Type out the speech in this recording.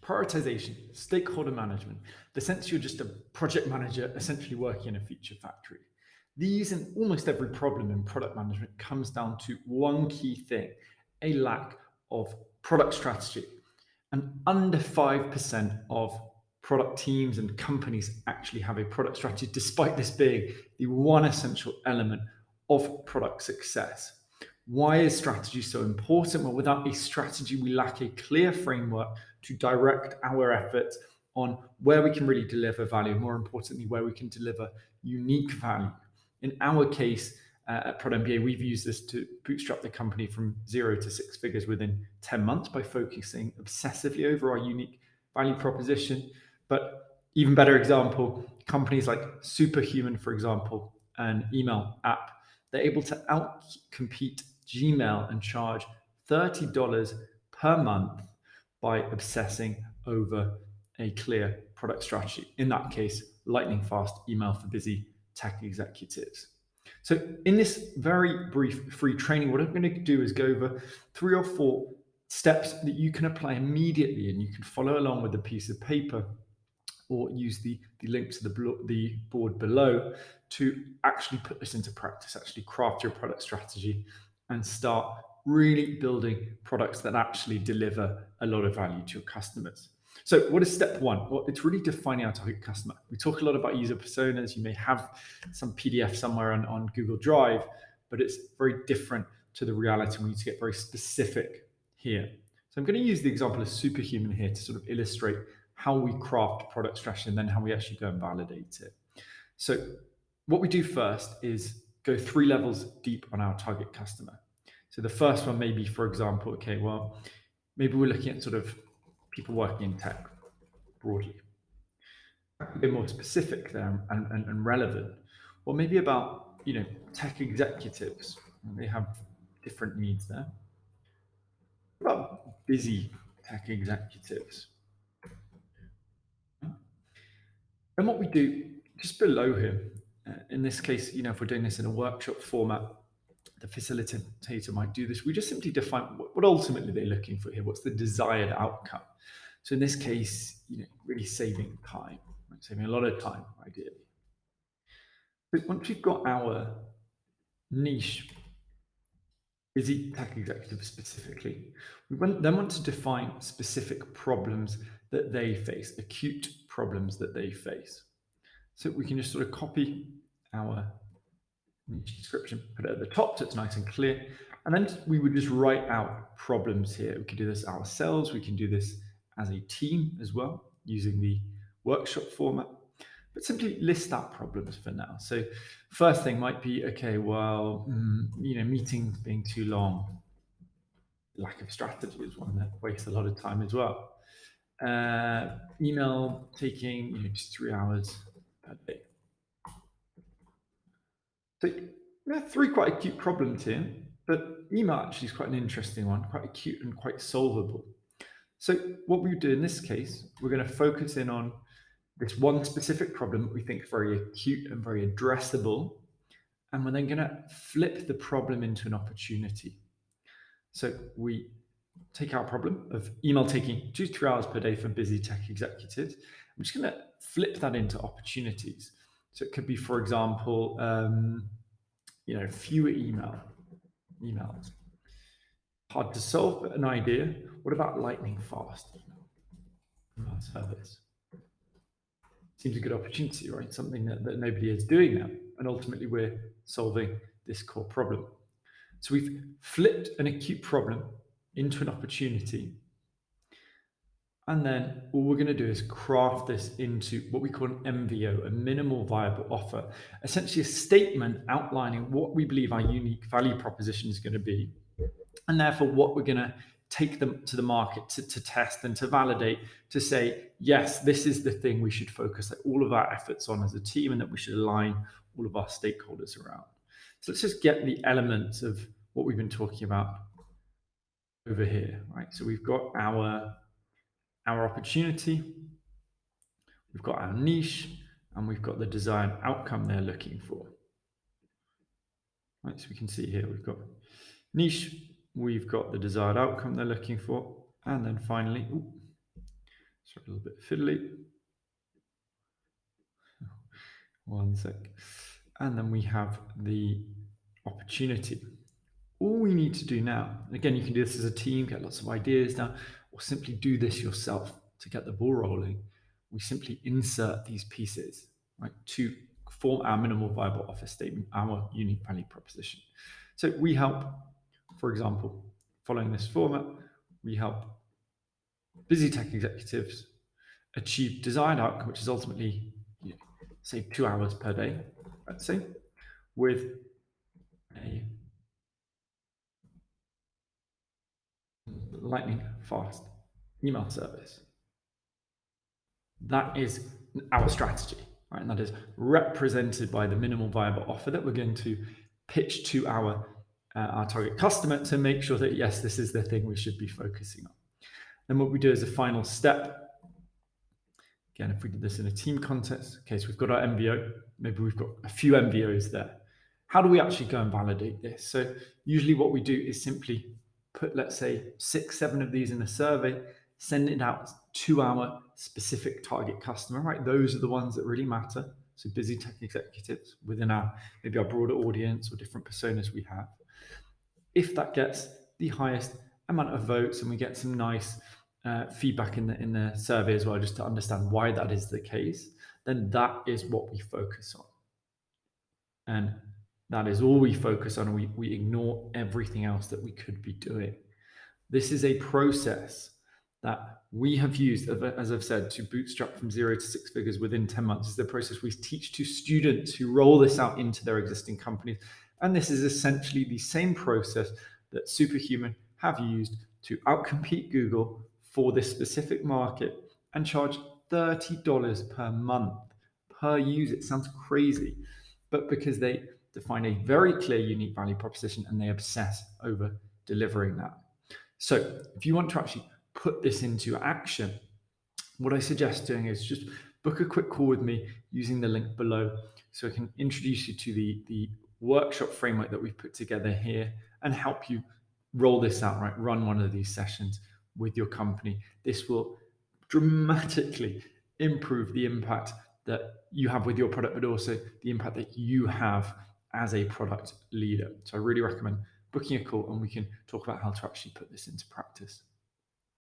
prioritization, stakeholder management, the sense you're just a project manager essentially working in a feature factory. These and almost every problem in product management comes down to one key thing: a lack of product strategy. And under 5% of product teams and companies actually have a product strategy, despite this being the one essential element of product success. Why is strategy so important? Well, without a strategy, we lack a clear framework to direct our efforts on where we can really deliver value, more importantly, where we can deliver unique value. In our case, at Prod MBA, we've used this to bootstrap the company from 0 to 6 figures within 10 months by focusing obsessively over our unique value proposition. But even better example, companies like Superhuman, for example, an email app, they're able to outcompete Gmail and charge $30 per month by obsessing over a clear product strategy. In that case, lightning fast email for busy tech executives. So in this very brief free training, what I'm going to do is go over 3 or 4 steps that you can apply immediately, and you can follow along with a piece of paper or use the link to the board below to actually put this into practice, actually craft your product strategy and start really building products that actually deliver a lot of value to your customers. So what is step 1? Well, it's really defining our target customer. We talk a lot about user personas. You may have some PDF somewhere on Google Drive, but it's very different to the reality. We need to get very specific here. So I'm going to use the example of Superhuman here to sort of illustrate how we craft product strategy and then how we actually go and validate it. So what we do first is go 3 levels deep on our target customer. So the first one may be, for example, okay, well, maybe we're looking at sort of people working in tech broadly. A bit more specific there and relevant. Or maybe about, tech executives. They have different needs there. What about busy tech executives? And what we do just below here, in this case, if we're doing this in a workshop format, the facilitator might do this. We just simply define what ultimately they're looking for here. What's the desired outcome? So in this case, really saving time, right? Saving a lot of time, ideally. But once we've got our niche, busy tech executive specifically, we then want to define specific problems that they face, acute problems that they face. So we can just sort of copy our niche description, put it at the top so it's nice and clear. And then we would just write out problems here. We could do this ourselves. We can do this as a team as well, using the workshop format. But simply list out problems for now. So first thing might be, okay, well, meetings being too long. Lack of strategy is one that wastes a lot of time as well. Email taking just 3 hours per day. So there are 3 quite acute problems here, but email actually is quite an interesting one, quite acute and quite solvable. So what we do in this case, we're going to focus in on this one specific problem that we think is very acute and very addressable, and we're then going to flip the problem into an opportunity. So we take our problem of email taking 2 to 3 hours per day for busy tech executives. I'm just going to flip that into opportunities. So it could be, for example, fewer emails. Hard to solve, but an idea. What about lightning fast email service? Seems a good opportunity, right? Something that nobody is doing now. And ultimately, we're solving this core problem. So we've flipped an acute problem into an opportunity. And then all we're going to do is craft this into what we call an MVO, a minimal viable offer, essentially a statement outlining what we believe our unique value proposition is going to be, and therefore what we're going to take them to the market to test and to validate, to say, yes, this is the thing we should focus all of our efforts on as a team and that we should align all of our stakeholders around. So let's just get the elements of what we've been talking about over here, right? So we've got our opportunity, we've got our niche, and we've got the desired outcome they're looking for. Right, so we can see here we've got niche, we've got the desired outcome they're looking for, and then finally, Sorry, a little bit fiddly. One sec. And then we have the opportunity. All we need to do now, again, you can do this as a team, get lots of ideas down, or simply do this yourself to get the ball rolling. We simply insert these pieces, right, to form our minimal viable offer statement, our unique value proposition. So we help, for example, following this format, we help busy tech executives achieve desired outcome, which is ultimately, save 2 hours per day, let's say, with a lightning fast email service. That is our strategy, right? And that is represented by the minimal viable offer that we're going to pitch to our target customer to make sure that, yes, this is the thing we should be focusing on. Then what we do as a final step, again, if we did this in a team context, okay, so we've got our MVO, maybe we've got a few MVOs there. How do we actually go and validate this? So usually what we do is simply put, let's say, 6, 7 of these in a survey, send it out to our specific target customer, right? Those are the ones that really matter. So busy tech executives within maybe our broader audience or different personas we have. If that gets the highest amount of votes and we get some nice feedback in the survey as well, just to understand why that is the case, then that is what we focus on. And that is all we focus on. We ignore everything else that we could be doing. This is a process that we have used, as I've said, to bootstrap from 0 to 6 figures within 10 months. This is the process we teach to students who roll this out into their existing companies. And this is essentially the same process that Superhuman have used to outcompete Google for this specific market and charge $30 per month per user. It sounds crazy, but because they define a very clear, unique value proposition and they obsess over delivering that. So if you want to actually put this into action, what I suggest doing is just book a quick call with me using the link below so I can introduce you to the workshop framework that we've put together here and help you roll this out, right? Run one of these sessions with your company. This will dramatically improve the impact that you have with your product, but also the impact that you have as a product leader. So I really recommend booking a call and we can talk about how to actually put this into practice.